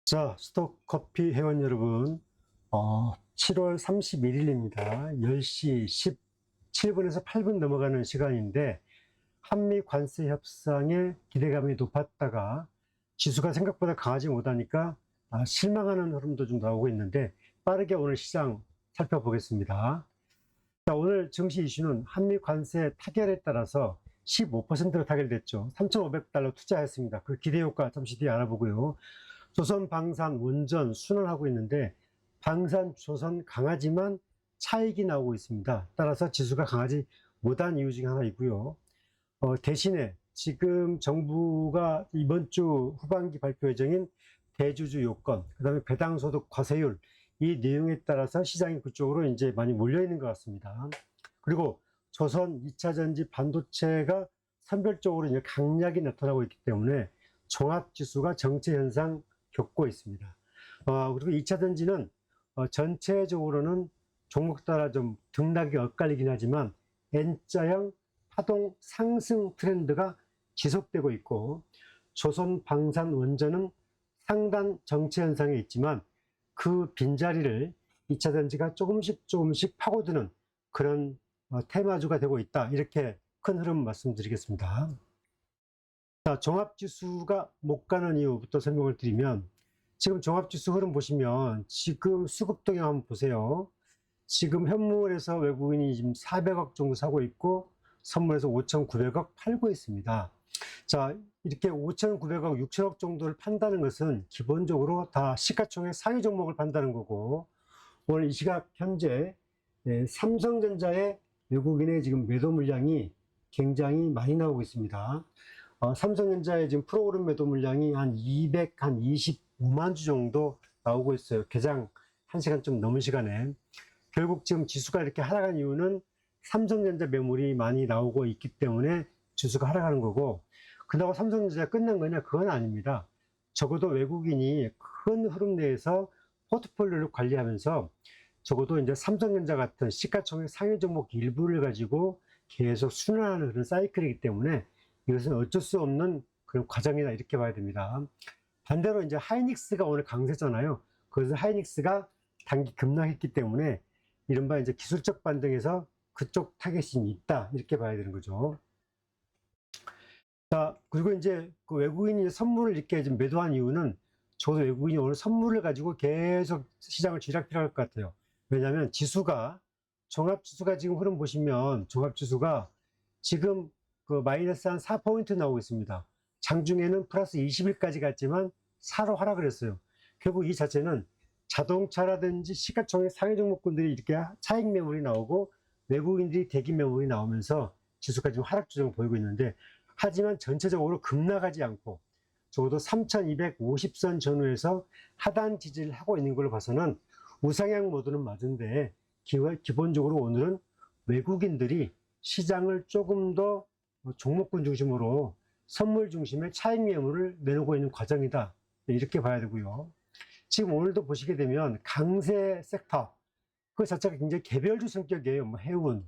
자, 스톡커피 회원 여러분, 7월 31일입니다. 10시 17분에서 8분 넘어가는 시간인데, 한미 관세 협상에 기대감이 높았다가 지수가 생각보다 강하지 못하니까 실망하는 흐름도 좀 나오고 있는데, 빠르게 오늘 시장 살펴보겠습니다. 자, 오늘 증시 이슈는 한미 관세 타결에 따라서 15%로 타결됐죠. 3,500달러 투자했습니다. 그 기대 효과 잠시 뒤에 알아보고요. 조선, 방산, 원전 순환하고 있는데 방산, 조선 강하지만 차익이 나오고 있습니다. 따라서 지수가 강하지 못한 이유 중에 하나이고요. 대신에 지금 정부가 이번 주 후반기 발표 예정인 대주주 요건, 그 다음에 배당소득 과세율, 이 내용에 따라서 시장이 그쪽으로 이제 많이 몰려 있는 것 같습니다. 그리고 조선 2차전지 반도체가 선별적으로 이제 강약이 나타나고 있기 때문에 종합지수가 정체 현상 겪고 있습니다. 그리고 2차전지는 전체적으로는 종목 따라 좀 등락이 엇갈리긴 하지만 N자형 파동 상승 트렌드가 지속되고 있고, 조선, 방산, 원전은 상단 정체 현상에 있지만 그 빈자리를 2차전지가 조금씩 파고드는 그런 테마주가 되고 있다. 이렇게 큰 흐름 말씀드리겠습니다. 자, 종합지수가 못 가는 이유부터 설명을 드리면, 지금 종합지수 흐름 보시면 지금 수급 동향 한번 보세요. 지금 현물에서 외국인이 지금 400억 정도 사고 있고 선물에서 5,900억 팔고 있습니다. 자, 이렇게 5,900억, 6천억 정도를 판다는 것은 기본적으로 다 시가총액 상위 종목을 판다는 거고, 오늘 이 시각 현재 삼성전자의 외국인의 지금 매도 물량이 굉장히 많이 나오고 있습니다. 삼성전자의 지금 프로그램 매도 물량이 한 225만 주 정도 나오고 있어요. 개장 1시간 좀 넘은 시간에. 결국 지금 지수가 이렇게 하락한 이유는 삼성전자 매물이 많이 나오고 있기 때문에 지수가 하락하는 거고, 그렇다고 삼성전자가 끝난 거냐? 그건 아닙니다. 적어도 외국인이 큰 흐름 내에서 포트폴리오를 관리하면서 적어도 이제 삼성전자 같은 시가총액 상위 종목 일부를 가지고 계속 순환하는 그런 사이클이기 때문에 이것은 어쩔 수 없는 그런 과정이다, 이렇게 봐야 됩니다. 반대로 이제 하이닉스가 오늘 강세잖아요. 그래서 하이닉스가 단기 급락했기 때문에 이른바 이제 기술적 반등에서 그쪽 타겟이 있다, 이렇게 봐야 되는 거죠. 자, 그리고 이제 그 외국인이 선물을 이렇게 좀 매도한 이유는, 저도 외국인이 오늘 선물을 가지고 계속 시장을 쥐락펴락할 것 같아요. 왜냐하면 지수가, 종합지수가 지금 흐름 보시면 종합지수가 지금 그 마이너스 한 4포인트 나오고 있습니다. 장중에는 플러스 20일까지 갔지만 4로 하락을 했어요. 결국 이 자체는 자동차라든지 시가총액 상위 종목군들이 이렇게 차익 매물이 나오고 외국인들이 대기 매물이 나오면서 지수가 지금 하락 조정을 보이고 있는데, 하지만 전체적으로 급락하지 않고 적어도 3250선 전후에서 하단 지지를 하고 있는 걸로 봐서는 우상향 모드는 맞은데, 기본적으로 오늘은 외국인들이 시장을 조금 더 종목군 중심으로 선물 중심의 차익 매물을 내놓고 있는 과정이다, 이렇게 봐야 되고요. 지금 오늘도 보시게 되면 강세 섹터 그 자체가 굉장히 개별주 성격이에요. 뭐 해운,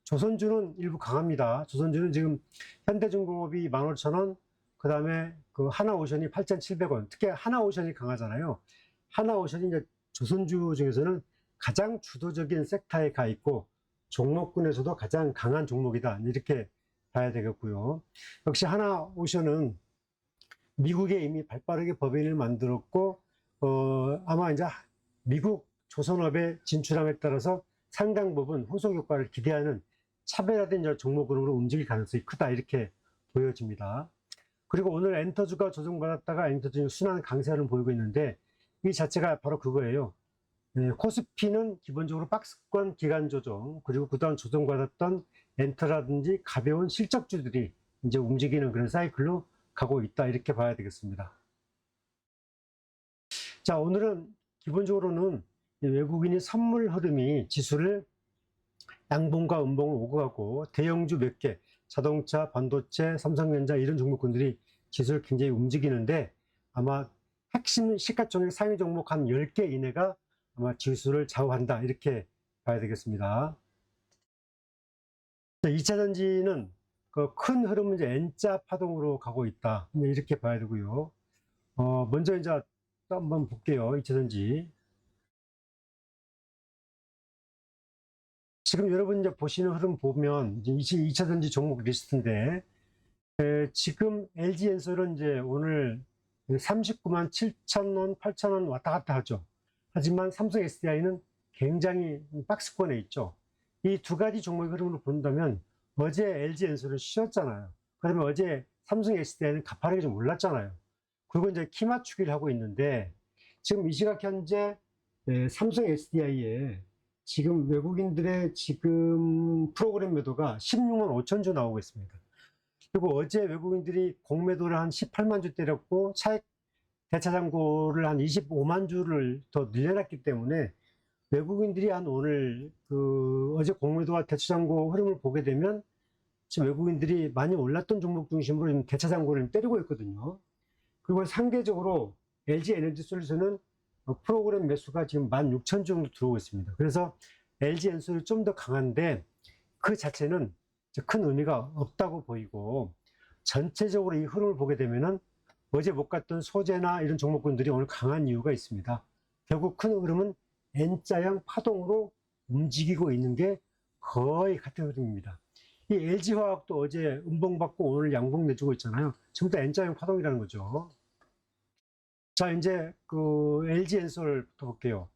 조선주는 일부 강합니다. 조선주는 지금 현대중공업이 15,000원, 그 다음에 그 하나오션이 8,700원. 특히 하나오션이 강하잖아요. 하나오션이 이제 조선주 중에서는 가장 주도적인 섹터에 가 있고 종목군에서도 가장 강한 종목이다, 이렇게 봐야 되겠고요. 역시 하나오션은 미국에 이미 발빠르게 법인을 만들었고, 아마 이제 미국 조선업에 진출함에 따라서 상당 부분 후속 효과를 기대하는 차별화된 종목으로 움직일 가능성이 크다, 이렇게 보여집니다. 그리고 오늘 엔터주가 조정받았다가 엔터주 순환 강세를 보이고 있는데, 이 자체가 바로 그거예요. 코스피는 기본적으로 박스권 기간 조정, 그리고 그동안 조정받았던 엔터라든지 가벼운 실적주들이 이제 움직이는 그런 사이클로 가고 있다, 이렇게 봐야 되겠습니다. 자, 오늘은 기본적으로는 외국인이 선물 흐름이 지수를 양봉과 음봉을 오고 가고, 대형주 몇 개, 자동차, 반도체, 삼성전자 이런 종목군들이 지수를 굉장히 움직이는데, 아마 핵심 시가총액 상위 종목 한 10개 이내가 아마 지수를 좌우한다, 이렇게 봐야 되겠습니다. 2차전지는 그 큰 흐름은 이제 N자 파동으로 가고 있다, 이렇게 봐야 되고요. 먼저 이제 또 한번 볼게요. 2차전지. 지금 여러분 이제 보시는 흐름 보면 이제 2차전지 종목 리스트인데, 지금 LG엔솔은 이제 오늘 39만 7천 원, 8천 원 왔다 갔다 하죠. 하지만 삼성 SDI는 굉장히 박스권에 있죠. 이 두 가지 종목의 흐름으로 본다면 어제 LG엔솔은 쉬었잖아요. 그러면 어제 삼성 SDI는 가파르게 좀 올랐잖아요. 그리고 이제 키 맞추기를 하고 있는데, 지금 이 시각 현재 삼성 SDI에 지금 외국인들의 지금 프로그램 매도가 16만 5천 주 나오고 있습니다. 그리고 어제 외국인들이 공매도를 한 18만 주 때렸고, 차익 대차장고를 한 25만 주를 더 늘려놨기 때문에, 외국인들이 한 오늘 어제 공매도와 대차장고 흐름을 보게 되면 지금 외국인들이 많이 올랐던 종목 중심으로 대차장고를 때리고 있거든요. 그리고 상대적으로 LG 에너지 솔루션은 프로그램 매수가 지금 16,000주 정도 들어오고 있습니다. 그래서 LG 엔솔이 좀 더 강한데, 그 자체는 큰 의미가 없다고 보이고, 전체적으로 이 흐름을 보게 되면은 어제 못 갔던 소재나 이런 종목군들이 오늘 강한 이유가 있습니다. 결국 큰 흐름은 N자형 파동으로 움직이고 있는 게 거의 같은 흐름입니다. 이 LG화학도 어제 음봉받고 오늘 양봉 내주고 있잖아요. 전부 다 N자형 파동이라는 거죠. 자, 이제 LG엔솔부터 볼게요.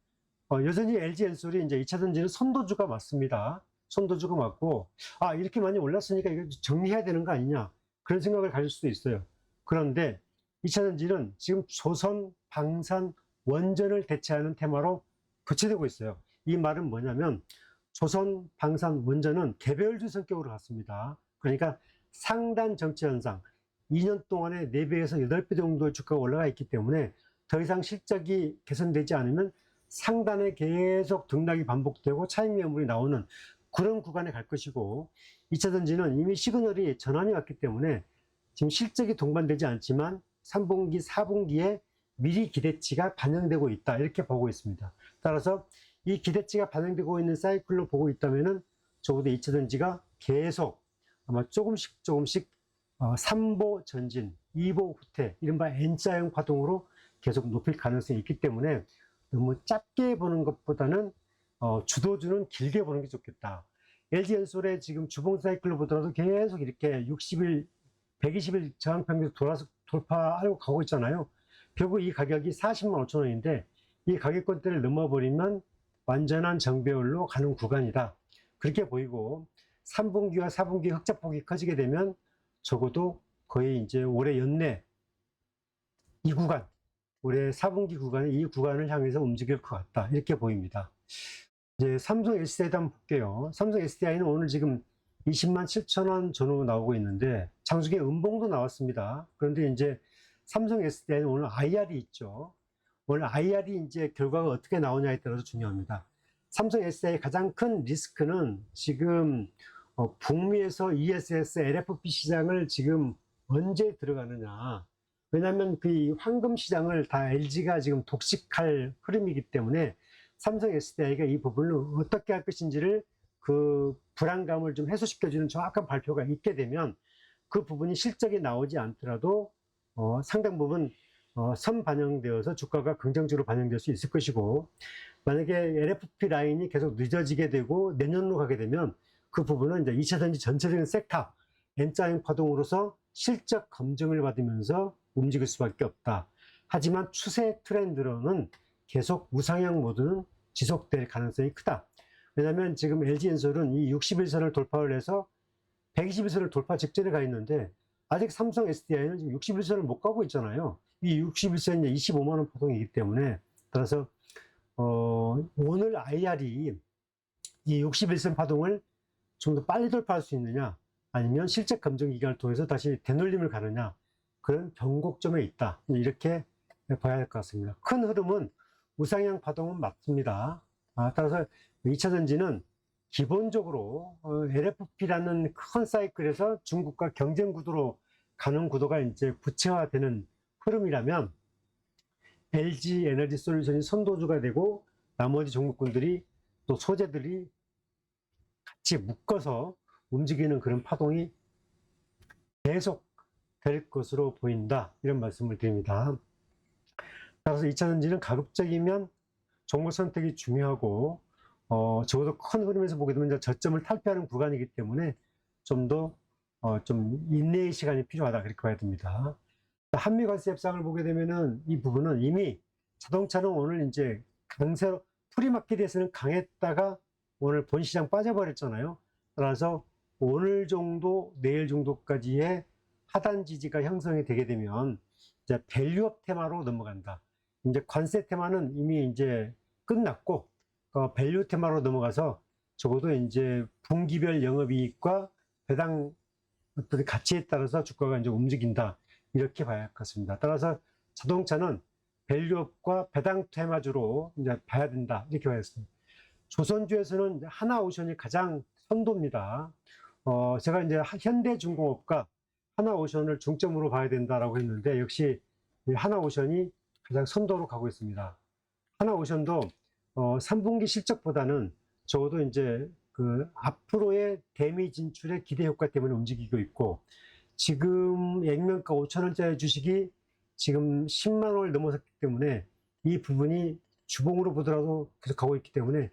여전히 LG엔솔이 이제 2차전지는 선도주가 맞습니다. 선도주가 맞고, 이렇게 많이 올랐으니까 이거 정리해야 되는 거 아니냐, 그런 생각을 가질 수도 있어요. 그런데 2차전지는 지금 조선, 방산, 원전을 대체하는 테마로 교체되고 있어요. 이 말은 뭐냐면, 조선, 방산, 원전은 개별주 성격으로 갔습니다. 그러니까 상단 정치 현상, 2년 동안에 4배에서 8배 정도의 주가가 올라가 있기 때문에 더 이상 실적이 개선되지 않으면 상단에 계속 등락이 반복되고 차익 매물이 나오는 그런 구간에 갈 것이고, 2차전지는 이미 시그널이 전환이 왔기 때문에 지금 실적이 동반되지 않지만 3분기, 4분기에 미리 기대치가 반영되고 있다, 이렇게 보고 있습니다. 따라서 이 기대치가 반영되고 있는 사이클로 보고 있다면은 적어도 2차전지가 계속 아마 조금씩 3보 전진, 2보 후퇴, 이른바 N자형 파동으로 계속 높일 가능성이 있기 때문에 너무 짧게 보는 것보다는 주도주는 길게 보는 게 좋겠다. LG엔솔의 지금 주봉 사이클로 보더라도 계속 이렇게 60일, 120일 저항평균 돌파하려고 가고 있잖아요. 결국 이 가격이 40만 5천 원인데 이 가격권대를 넘어버리면 완전한 정배열로 가는 구간이다, 그렇게 보이고, 3분기와 4분기 흑자폭이 커지게 되면 적어도 거의 이제 올해 연내 이 구간, 올해 4분기 구간에 이 구간을 향해서 움직일 것 같다, 이렇게 보입니다. 이제 삼성 SDI도 한번 볼게요. 삼성 SDI는 오늘 지금 20만 7천 원 전후 나오고 있는데 장중에 음봉도 나왔습니다. 그런데 이제 삼성 SDI는 오늘 IR이 있죠. 오늘 IR이 이제 결과가 어떻게 나오냐에 따라서 중요합니다. 삼성 SDI의 가장 큰 리스크는 지금 북미에서 ESS, LFP 시장을 지금 언제 들어가느냐. 왜냐하면 그 황금 시장을 다 LG가 지금 독식할 흐름이기 때문에 삼성 SDI가 이 부분을 어떻게 할 것인지를 그 불안감을 좀 해소시켜주는 정확한 발표가 있게 되면 그 부분이 실적이 나오지 않더라도 상당 부분 선반영되어서 주가가 긍정적으로 반영될 수 있을 것이고, 만약에 LFP 라인이 계속 늦어지게 되고 내년으로 가게 되면 그 부분은 이제 2차전지 전체적인 섹터 N자형 파동으로서 실적 검증을 받으면서 움직일 수밖에 없다. 하지만 추세 트렌드로는 계속 우상향 모드는 지속될 가능성이 크다. 왜냐하면 지금 LG엔솔은 이 61선을 돌파를 해서 121선을 돌파 직전에 가 있는데 아직 삼성 SDI는 지금 61선을 못 가고 있잖아요. 이 61선이 25만 원 파동이기 때문에, 따라서 오늘 IR이 이 61선 파동을 좀 더 빨리 돌파할 수 있느냐, 아니면 실적 검증 기간을 통해서 다시 되놀림을 가느냐, 그런 변곡점에 있다, 이렇게 봐야 할 것 같습니다. 큰 흐름은 우상향 파동은 맞습니다. 따라서 2차전지는 기본적으로 LFP라는 큰 사이클에서 중국과 경쟁 구도로 가는 구도가 이제 구체화되는 흐름이라면 LG 에너지 솔루션이 선도주가 되고 나머지 종목군들이 또 소재들이 같이 묶어서 움직이는 그런 파동이 계속 될 것으로 보인다, 이런 말씀을 드립니다. 따라서 2차전지는 가급적이면 종목 선택이 중요하고, 적어도 큰 흐름에서 보게 되면 이제 저점을 탈피하는 구간이기 때문에 좀 더, 좀 인내의 시간이 필요하다. 그렇게 봐야 됩니다. 한미 관세 협상을 보게 되면은 이 부분은 이미 자동차는 오늘 이제 강세로, 프리마켓에서는 강했다가 오늘 본시장 빠져버렸잖아요. 따라서 오늘 정도, 내일 정도까지의 하단 지지가 형성이 되게 되면 이제 밸류업 테마로 넘어간다. 이제 관세 테마는 이미 이제 끝났고, 밸류 테마로 넘어가서 적어도 이제 분기별 영업이익과 배당 어떤 가치에 따라서 주가가 이제 움직인다. 이렇게 봐야 할 것 같습니다. 따라서 자동차는 밸류업과 배당 테마주로 이제 봐야 된다. 이렇게 봐야겠습니다. 조선주에서는 하나오션이 가장 선도입니다. 제가 이제 현대중공업과 하나오션을 중점으로 봐야 된다라고 했는데, 역시 하나오션이 가장 선도로 가고 있습니다. 하나오션도 3분기 실적보다는 적어도 이제 그 앞으로의 대미 진출의 기대 효과 때문에 움직이고 있고, 지금 액면가 5,000원짜리 주식이 지금 10만 원을 넘어섰기 때문에 이 부분이 주봉으로 보더라도 계속 가고 있기 때문에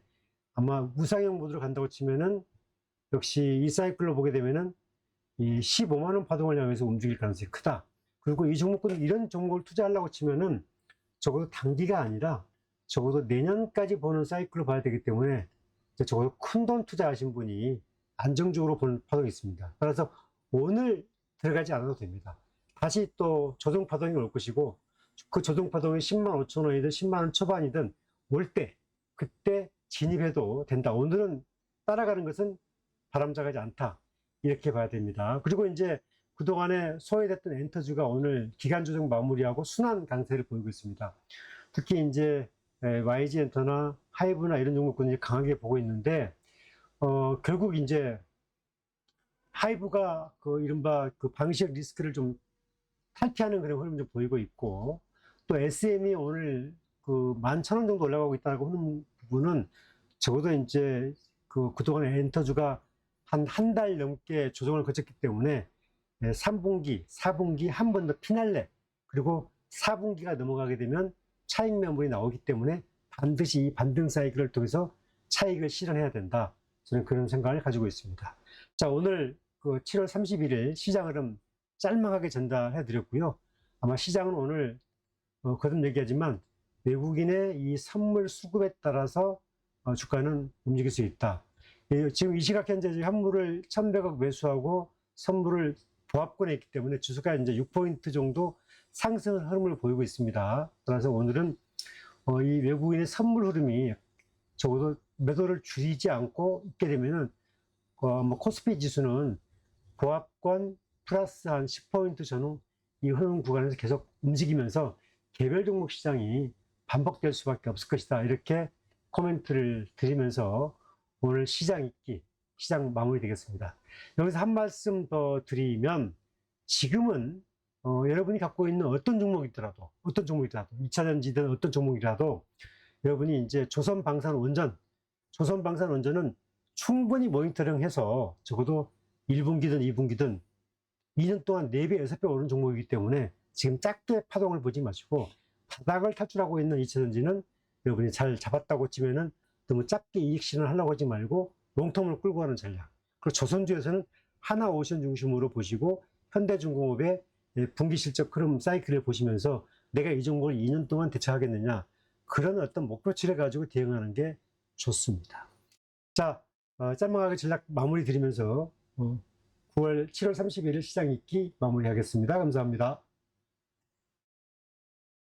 아마 우상향 모드로 간다고 치면은 역시 이 사이클로 보게 되면은 이 15만 원 파동을 향해서 움직일 가능성이 크다. 그리고 이 종목은 이런 종목을 투자하려고 치면은 적어도 단기가 아니라 적어도 내년까지 보는 사이클로 봐야 되기 때문에 적어도 큰 돈 투자하신 분이 안정적으로 보는 파동이 있습니다. 따라서 오늘 들어가지 않아도 됩니다. 다시 또 조정 파동이 올 것이고, 그 조정 파동이 10만 5천 원이든 10만 원 초반이든 올 때, 그때 진입해도 된다. 오늘은 따라가는 것은 바람잡지 않다. 이렇게 봐야 됩니다. 그리고 이제 그동안에 소외됐던 엔터주가 오늘 기간 조정 마무리하고 순환 강세를 보이고 있습니다. 특히 이제 YG 엔터나 하이브나 이런 종목군이 강하게 보고 있는데, 결국 이제 하이브가 그 이른바 그 방식 리스크를 좀 탈피하는 그런 흐름을 좀 보이고 있고, 또 SM이 오늘 그 11,000원 정도 올라가고 있다고 하는 부분은 적어도 이제 그동안에 엔터주가 한 달 넘게 조정을 거쳤기 때문에 3분기, 4분기 한 번 더 피날레, 그리고 4분기가 넘어가게 되면 차익 매물이 나오기 때문에 반드시 이 반등 사이클을 통해서 차익을 실현해야 된다. 저는 그런 생각을 가지고 있습니다. 자, 오늘 그 7월 31일 시장 흐름 짤막하게 전달해 드렸고요. 아마 시장은 오늘 거듭 얘기하지만 외국인의 이 선물 수급에 따라서 주가는 움직일 수 있다. 지금 이 시각 현재 현물을 1,100억 매수하고 선물을 보합권에 있기 때문에 주수가 이제 6포인트 정도 상승 흐름을 보이고 있습니다. 따라서 오늘은 이 외국인의 선물 흐름이 적어도 매도를 줄이지 않고 있게 되면은 코스피 지수는 보합권 플러스 한 10포인트 전후 이 흐름 구간에서 계속 움직이면서 개별 종목 시장이 반복될 수밖에 없을 것이다. 이렇게 코멘트를 드리면서 오늘 시장 읽기, 시장 마무리 되겠습니다. 여기서 한 말씀 더 드리면, 지금은 여러분이 갖고 있는 어떤 종목이더라도 2차전지든 어떤 종목이라도 여러분이 이제 조선방산원전은 충분히 모니터링해서 적어도 1분기든 2분기든 2년 동안 4배, 6배 오른 종목이기 때문에 지금 작게 파동을 보지 마시고, 바닥을 탈출하고 있는 2차전지는 여러분이 잘 잡았다고 치면은 너무 작게 이익 실현하려고 하지 말고 롱텀을 끌고 가는 전략. 그리고 조선주에서는 하나오션 중심으로 보시고 현대중공업의 분기 실적 흐름 사이클을 보시면서 내가 이 종목을 2년 동안 대처하겠느냐, 그런 어떤 목표치를 가지고 대응하는 게 좋습니다. 자, 짤막하게 전략 마무리 드리면서 7월 31일 시장 읽기 마무리하겠습니다. 감사합니다.